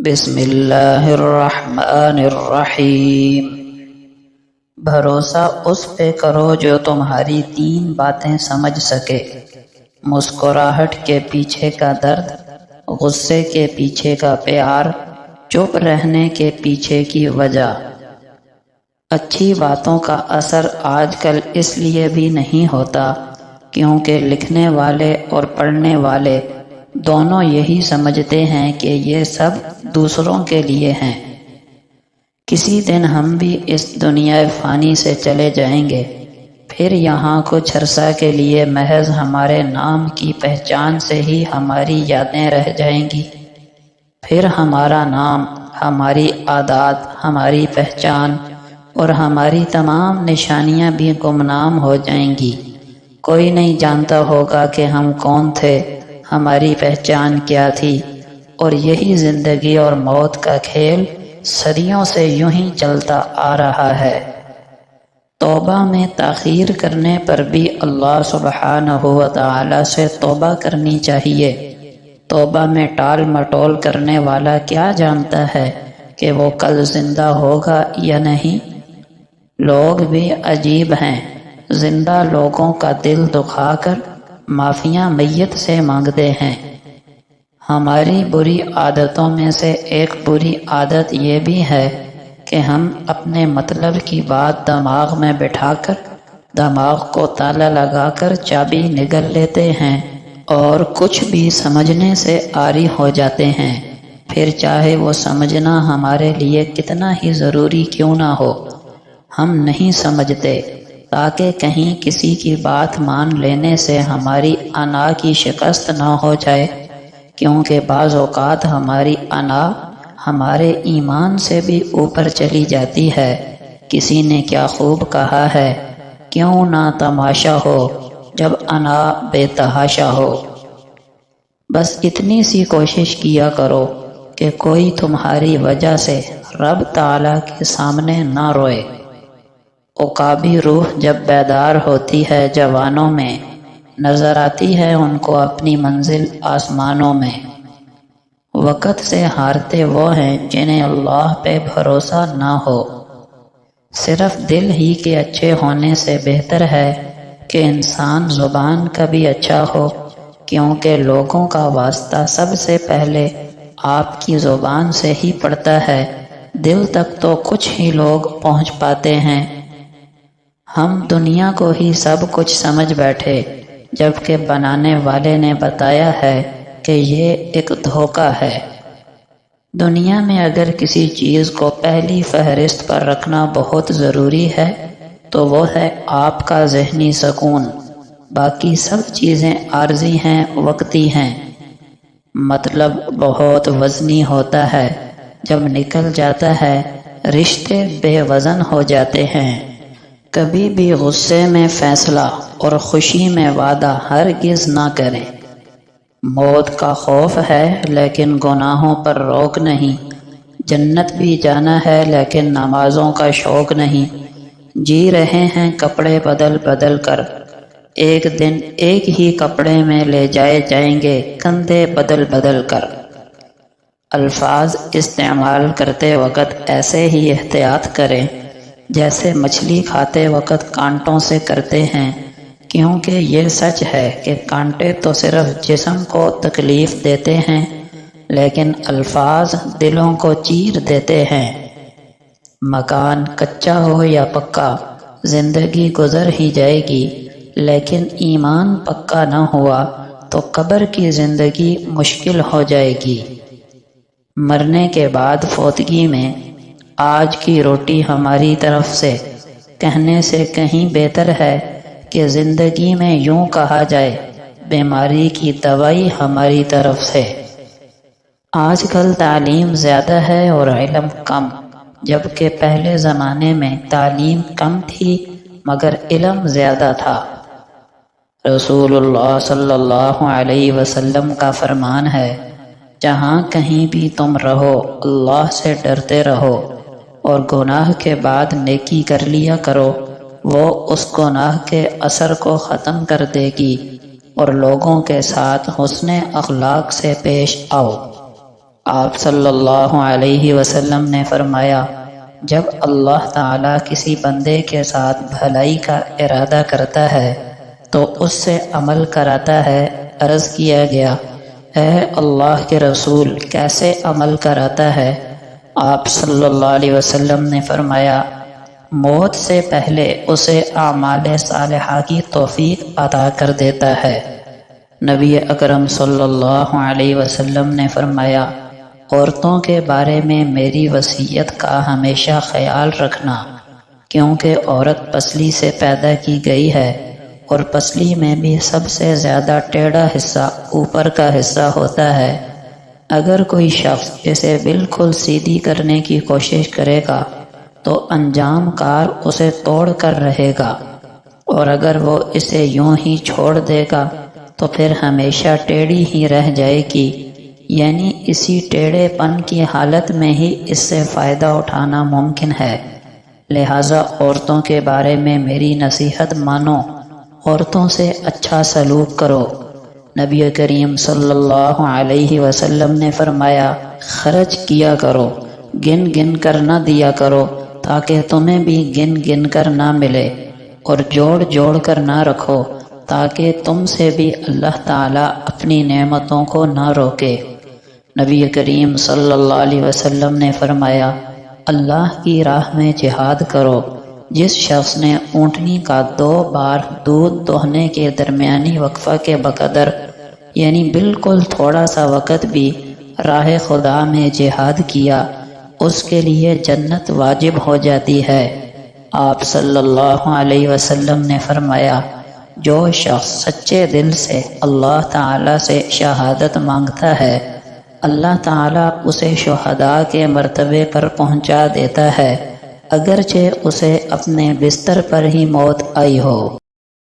بسم اللہ الرحمن الرحیم۔ بھروسہ اس پہ کرو جو تمہاری 3 باتیں سمجھ سکے: مسکراہٹ کے پیچھے کا درد، غصے کے پیچھے کا پیار، چپ رہنے کے پیچھے کی وجہ۔ اچھی باتوں کا اثر آج کل اس لیے بھی نہیں ہوتا کیونکہ لکھنے والے اور پڑھنے والے دونوں یہی سمجھتے ہیں کہ یہ سب دوسروں کے لیے ہیں۔ کسی دن ہم بھی اس دنیا فانی سے چلے جائیں گے، پھر یہاں کچھ عرصہ کے لیے محض ہمارے نام کی پہچان سے ہی ہماری یادیں رہ جائیں گی، پھر ہمارا نام، ہماری عادات، ہماری پہچان اور ہماری تمام نشانیاں بھی گمنام ہو جائیں گی۔ کوئی نہیں جانتا ہوگا کہ ہم کون تھے، ہماری پہچان کیا تھی، اور یہی زندگی اور موت کا کھیل صدیوں سے یوں ہی چلتا آ رہا ہے۔ توبہ میں تاخیر کرنے پر بھی اللہ سبحانہ و تعالی سے توبہ کرنی چاہیے۔ توبہ میں ٹال مٹول کرنے والا کیا جانتا ہے کہ وہ کل زندہ ہوگا یا نہیں؟ لوگ بھی عجیب ہیں، زندہ لوگوں کا دل دکھا کر معافیاں میت سے مانگتے ہیں۔ ہماری بری عادتوں میں سے ایک بری عادت یہ بھی ہے کہ ہم اپنے مطلب کی بات دماغ میں بٹھا کر دماغ کو تالا لگا کر چابی نگل لیتے ہیں اور کچھ بھی سمجھنے سے عاری ہو جاتے ہیں، پھر چاہے وہ سمجھنا ہمارے لیے کتنا ہی ضروری کیوں نہ ہو، ہم نہیں سمجھتے تاکہ کہیں کسی کی بات مان لینے سے ہماری انا کی شکست نہ ہو جائے، کیونکہ بعض اوقات ہماری انا ہمارے ایمان سے بھی اوپر چلی جاتی ہے۔ کسی نے کیا خوب کہا ہے، کیوں نہ تماشا ہو جب انا بے تحاشا ہو۔ بس اتنی سی کوشش کیا کرو کہ کوئی تمہاری وجہ سے رب تعالیٰ کے سامنے نہ روئے۔ عقابی روح جب بیدار ہوتی ہے جوانوں میں، نظر آتی ہے ان کو اپنی منزل آسمانوں میں۔ وقت سے ہارتے وہ ہیں جنہیں اللہ پہ بھروسہ نہ ہو۔ صرف دل ہی کے اچھے ہونے سے بہتر ہے کہ انسان زبان کا بھی اچھا ہو، کیونکہ لوگوں کا واسطہ سب سے پہلے آپ کی زبان سے ہی پڑتا ہے، دل تک تو کچھ ہی لوگ پہنچ پاتے ہیں۔ ہم دنیا کو ہی سب کچھ سمجھ بیٹھے، جبکہ بنانے والے نے بتایا ہے کہ یہ ایک دھوکہ ہے۔ دنیا میں اگر کسی چیز کو پہلی فہرست پر رکھنا بہت ضروری ہے تو وہ ہے آپ کا ذہنی سکون، باقی سب چیزیں عارضی ہیں، وقتی ہیں۔ مطلب بہت وزنی ہوتا ہے، جب نکل جاتا ہے رشتے بے وزن ہو جاتے ہیں۔ کبھی بھی غصے میں فیصلہ اور خوشی میں وعدہ ہرگز نہ کریں۔ موت کا خوف ہے لیکن گناہوں پر روک نہیں، جنت بھی جانا ہے لیکن نمازوں کا شوق نہیں۔ جی رہے ہیں کپڑے بدل بدل کر، ایک دن ایک ہی کپڑے میں لے جائے جائیں گے کندھے بدل بدل کر۔ الفاظ استعمال کرتے وقت ایسے ہی احتیاط کریں جیسے مچھلی کھاتے وقت کانٹوں سے کرتے ہیں، کیونکہ یہ سچ ہے کہ کانٹے تو صرف جسم کو تکلیف دیتے ہیں لیکن الفاظ دلوں کو چیر دیتے ہیں۔ مکان کچا ہو یا پکا، زندگی گزر ہی جائے گی، لیکن ایمان پکا نہ ہوا تو قبر کی زندگی مشکل ہو جائے گی۔ مرنے کے بعد فوتگی میں آج کی روٹی ہماری طرف سے کہنے سے کہیں بہتر ہے کہ زندگی میں یوں کہا جائے بیماری کی دوائی ہماری طرف سے۔ آج کل تعلیم زیادہ ہے اور علم کم، جبکہ پہلے زمانے میں تعلیم کم تھی مگر علم زیادہ تھا۔ رسول اللہ صلی اللہ علیہ وسلم کا فرمان ہے، جہاں کہیں بھی تم رہو اللہ سے ڈرتے رہو اور گناہ کے بعد نیکی کر لیا کرو، وہ اس گناہ کے اثر کو ختم کر دے گی، اور لوگوں کے ساتھ حسن اخلاق سے پیش آؤ۔ آپ صلی اللہ علیہ وسلم نے فرمایا، جب اللہ تعالیٰ کسی بندے کے ساتھ بھلائی کا ارادہ کرتا ہے تو اس سے عمل کراتا ہے۔ عرض کیا گیا، اے اللہ کے رسول، کیسے عمل کراتا ہے؟ آپ صلی اللہ علیہ وسلم نے فرمایا، موت سے پہلے اسے اعمال صالحہ کی توفیق عطا کر دیتا ہے۔ نبی اکرم صلی اللہ علیہ وسلم نے فرمایا، عورتوں کے بارے میں میری وصیت کا ہمیشہ خیال رکھنا، کیونکہ عورت پسلی سے پیدا کی گئی ہے اور پسلی میں بھی سب سے زیادہ ٹیڑھا حصہ اوپر کا حصہ ہوتا ہے۔ اگر کوئی شخص اسے بالکل سیدھی کرنے کی کوشش کرے گا تو انجام کار اسے توڑ کر رہے گا، اور اگر وہ اسے یوں ہی چھوڑ دے گا تو پھر ہمیشہ ٹیڑھی ہی رہ جائے گی، یعنی اسی ٹیڑھے پن کی حالت میں ہی اس سے فائدہ اٹھانا ممکن ہے۔ لہٰذا عورتوں کے بارے میں میری نصیحت مانو، عورتوں سے اچھا سلوک کرو۔ نبی کریم صلی اللہ علیہ وسلم نے فرمایا، خرچ کیا کرو، گن گن کر نہ دیا کرو تاکہ تمہیں بھی گن گن کر نہ ملے، اور جوڑ جوڑ کر نہ رکھو تاکہ تم سے بھی اللہ تعالیٰ اپنی نعمتوں کو نہ روکے۔ نبی کریم صلی اللہ علیہ وسلم نے فرمایا، اللہ کی راہ میں جہاد کرو۔ جس شخص نے اونٹنی کا 2 بار دودھ دوہنے کے درمیانی وقفہ کے بقدر، یعنی بالکل تھوڑا سا وقت بھی راہ خدا میں جہاد کیا، اس کے لیے جنت واجب ہو جاتی ہے۔ آپ صلی اللہ علیہ وسلم نے فرمایا، جو شخص سچے دل سے اللہ تعالیٰ سے شہادت مانگتا ہے، اللہ تعالیٰ اسے شہداء کے مرتبے پر پہنچا دیتا ہے، اگرچہ اسے اپنے بستر پر ہی موت آئی ہو۔